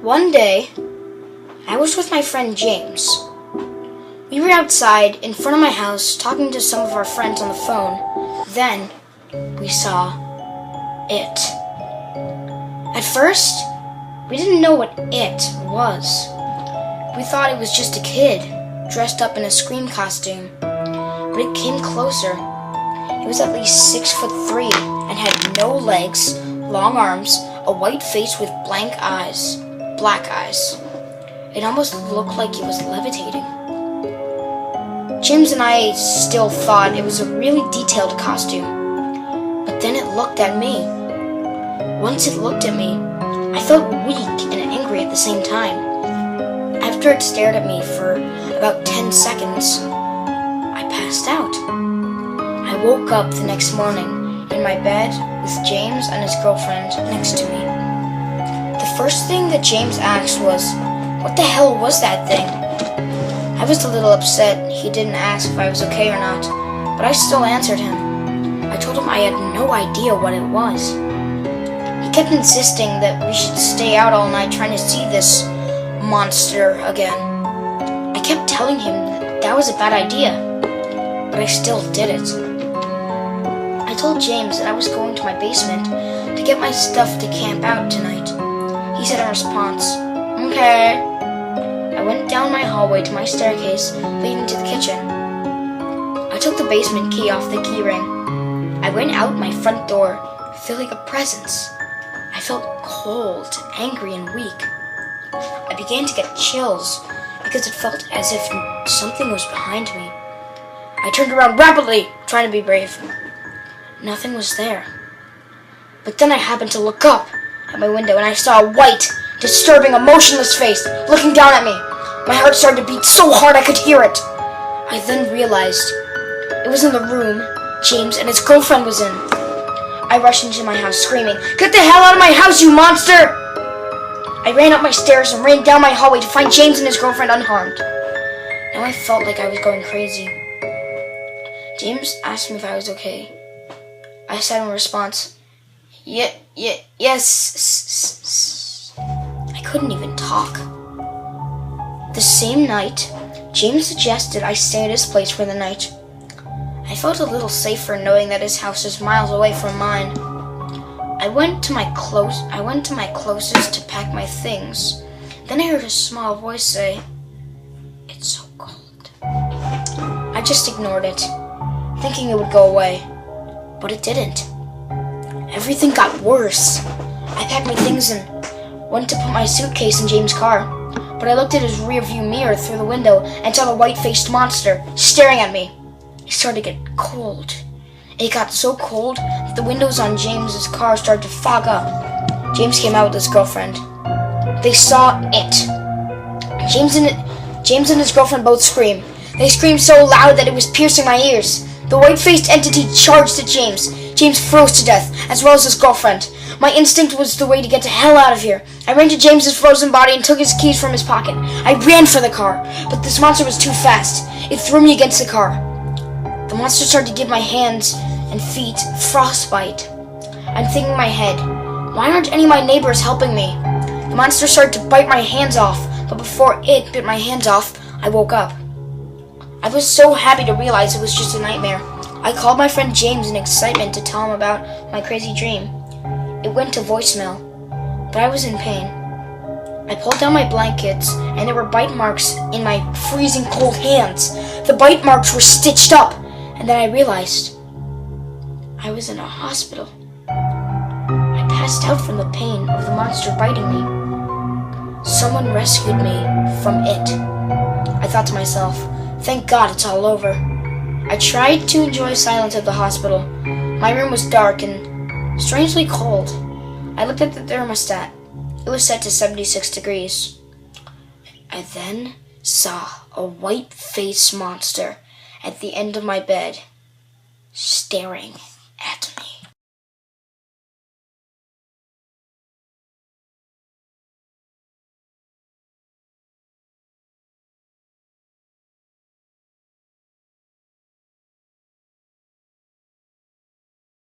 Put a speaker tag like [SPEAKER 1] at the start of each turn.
[SPEAKER 1] One day, I was with my friend James. We were outside in front of my house talking to some of our friends on the phone. Then, we saw it. At first, we didn't know what it was. We thought it was just a kid dressed up in a Scream costume. But it came closer. It was at least 6'3" and had no legs, long arms, a white face with black eyes. It almost looked like it was levitating. James and I still thought it was a really detailed costume. But then it looked at me. Once it looked at me, I felt weak and angry at the same time. After it stared at me for about 10 seconds, I passed out. I woke up the next morning in my bed with James and his girlfriend next to me. The first thing that James asked was, "What the hell was that thing?" I was a little upset he didn't ask if I was okay or not, but I still answered him. I told him I had no idea what it was. He kept insisting that we should stay out all night trying to see this monster again. I kept telling him that was a bad idea, but I still did it. I told James that I was going to my basement to get my stuff to camp out tonight. He said in response, "Okay." I went down my hallway to my staircase leading to the kitchen. I took the basement key off the key ring. I went out my front door, feeling a presence. I felt cold, angry, and weak. I began to get chills because it felt as if something was behind me. I turned around rapidly, trying to be brave. Nothing was there. But then I happened to look up at my window and I saw a white, disturbing, emotionless face looking down at me. My heart started to beat so hard I could hear it. I then realized it was in the room James and his girlfriend was in. I rushed into my house screaming, "Get the hell out of my house, you monster!" I ran up my stairs and ran down my hallway to find James and his girlfriend unharmed. Now I felt like I was going crazy. James asked me if I was okay. I said in response, yes. I couldn't even talk. The same night, James suggested I stay at his place for the night. I felt a little safer knowing that his house is miles away from mine. I went to my closest to pack my things. Then I heard a small voice say, "It's so cold." I just ignored it, thinking it would go away, but it didn't. Everything got worse. I packed my things and went to put my suitcase in James' car, but I looked at his rearview mirror through the window and saw the white-faced monster staring at me. It started to get cold. It got so cold that the windows on James's car started to fog up. James came out with his girlfriend. They saw it. James and his girlfriend both screamed. They screamed so loud that it was piercing my ears. The white-faced entity charged at James. James froze to death, as well as his girlfriend. My instinct was the way to get the hell out of here. I ran to James's frozen body and took his keys from his pocket. I ran for the car, but this monster was too fast. It threw me against the car. The monster started to give my hands and feet frostbite. I'm thinking in my head, why aren't any of my neighbors helping me? The monster started to bite my hands off, but before it bit my hands off, I woke up. I was so happy to realize it was just a nightmare. I called my friend James in excitement to tell him about my crazy dream. It went to voicemail, but I was in pain. I pulled down my blankets, and there were bite marks in my freezing cold hands. The bite marks were stitched up, and then I realized I was in a hospital. I passed out from the pain of the monster biting me. Someone rescued me from it. I thought to myself, thank God it's all over. I tried to enjoy the silence of the hospital. My room was dark and strangely cold. I looked at the thermostat. It was set to 76 degrees. I then saw a white-faced monster at the end of my bed, staring